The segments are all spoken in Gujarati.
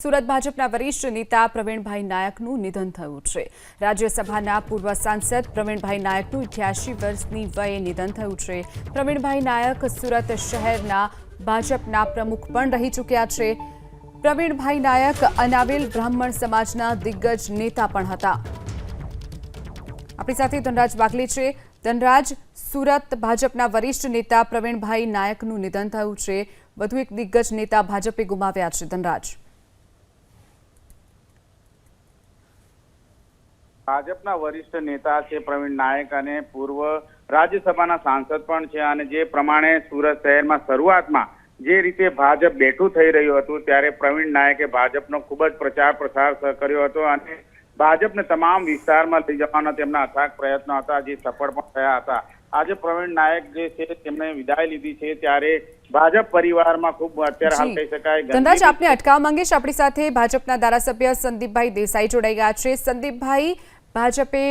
સુરત ભાજપના વરિષ્ઠ નેતા પ્રવીણભાઈ નાયકનું નિધન થયું છે। રાજ્યસભાના પૂર્વ સાંસદ પ્રવીણભાઈ નાયકનું 88 વર્ષની વયે નિધન થયું છે। પ્રવીણભાઈ નાયક સુરત શહેરના ભાજપના પ્રમુખ પણ રહી ચૂક્યા છે। પ્રવીણભાઈ નાયક અનાવિલ બ્રાહ્મણ સમાજના દિગ્ગજ નેતા પણ હતા। આપણી સાથે ધનરાજ બાગલી છે। ધનરાજ, સુરત ભાજપના વરિષ્ઠ નેતા પ્રવીણભાઈ નાયકનું નિધન થયું છે। વધુ એક દિગ્ગજ નેતા ભાજપે ગુમાવ્યા છે। ધનરાજ, ભાજપના વરિષ્ઠ નેતા છે પ્રવીણ નાયક અને પૂર્વ રાજ્યસભાના સાંસદ પણ છે અને જે પ્રમાણે સુરત શહેરમાં શરૂઆતમાં જે રીતે ભાજપ બેઠું થઈ રહ્યું હતું ત્યારે પ્રવીણ નાયકે ભાજપનો ખૂબ જ પ્રચાર પ્રસાર કર્યો હતો અને ભાજપને તમામ વિસ્તારમાં લઈ જવાના તેમના અથાગ પ્રયત્નો હતા, જે સફળ પણ થયા હતા। આજે પ્રવીણ નાયક જે છે તેમણે વિદાય લીધી છે ત્યારે ભાજપ પરિવારમાં ખૂબ અત્યારે હાલ કહી શકાય। ધનરાજ, આપને અટકાવવા માંગીશ। આપણી સાથે ભાજપના ધારાસભ્ય સંદીપભાઈ દેસાઈ જોડાઈ ગયા છે। સંદીપભાઈ, ભાજપે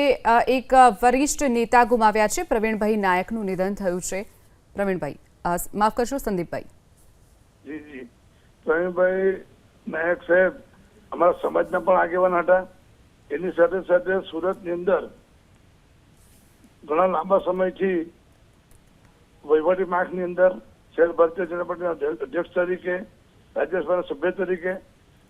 એક વરિષ્ઠ નેતા ગુમાવ્યા છે। પ્રવીણભાઈ નાયકનું નિધન થયું છે। પ્રવીણભાઈ, માફ કરશો સંદીપભાઈ। જી જી, પ્રવીણભાઈ નાયક સાહેબ અમારા સમાજના પણ આગેવાન હતા। એની સાથે સાથે સુરતની અંદર ઘણા લાંબા સમયથી વહીવટી માળખાની અંદર શહેર ભારતીય જનતા પાર્ટીના અધ્યક્ષ તરીકે, રાજ્યસભાના સભ્ય તરીકે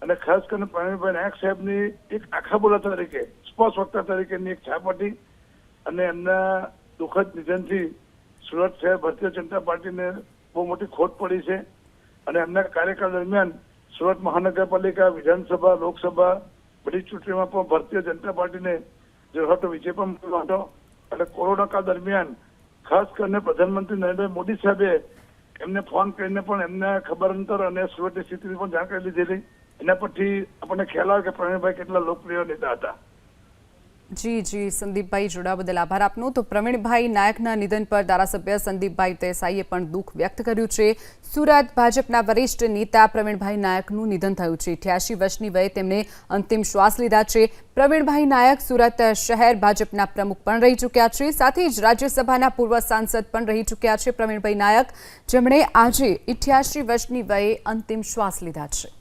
અને ખાસ કરીને પ્રવીણભાઈ નાયક સાહેબની એક આખા બોલા તરીકે, સ્પષ્ટ વક્તા તરીકેની એક છાપ હતી અને એમના દુઃખદ નિધનથી સુરત શહેર ભારતીય જનતા પાર્ટીને બહુ મોટી ખોટ પડી છે અને એમના કાર્યકાળ દરમિયાન સુરત મહાનગરપાલિકા, વિધાનસભા, લોકસભા બધી ચૂંટણીમાં પણ ભારતીય જનતા પાર્ટીને ઝળહળતો વિજય પણ મળ્યો હતો અને કોરોના કાળ દરમિયાન ખાસ કરીને પ્રધાનમંત્રી નરેન્દ્ર મોદી સાહેબે એમને ફોન કરીને પણ એમના ખબર અંતર અને સુરતની સ્થિતિની પણ જાણકારી લીધેલી। એના પરથી આપણને ખ્યાલ આવે કે પ્રવીણભાઈ કેટલા લોકપ્રિય નેતા હતા। જી જી, સંદીપભાઈ જોડાવા બદલ આભાર આપનો। તો પ્રવીણભાઈ નાયકના નિધન પર ધારાસભ્ય સંદીપભાઈ દેસાઈએ પણ દુઃખ વ્યક્ત કર્યું છે। સુરત ભાજપના વરિષ્ઠ નેતા પ્રવીણભાઈ નાયકનું નિધન થયું છે। 88 વર્ષની વયે તેમણે અંતિમ શ્વાસ લીધા છે। પ્રવીણભાઈ નાયક સુરત શહેર ભાજપના પ્રમુખ પણ રહી ચૂક્યા છે, સાથે જ રાજ્યસભાના પૂર્વ સાંસદ પણ રહી ચૂક્યા છે પ્રવીણભાઈ નાયક, જેમણે આજે 88 વર્ષની વયે અંતિમ શ્વાસ લીધા છે।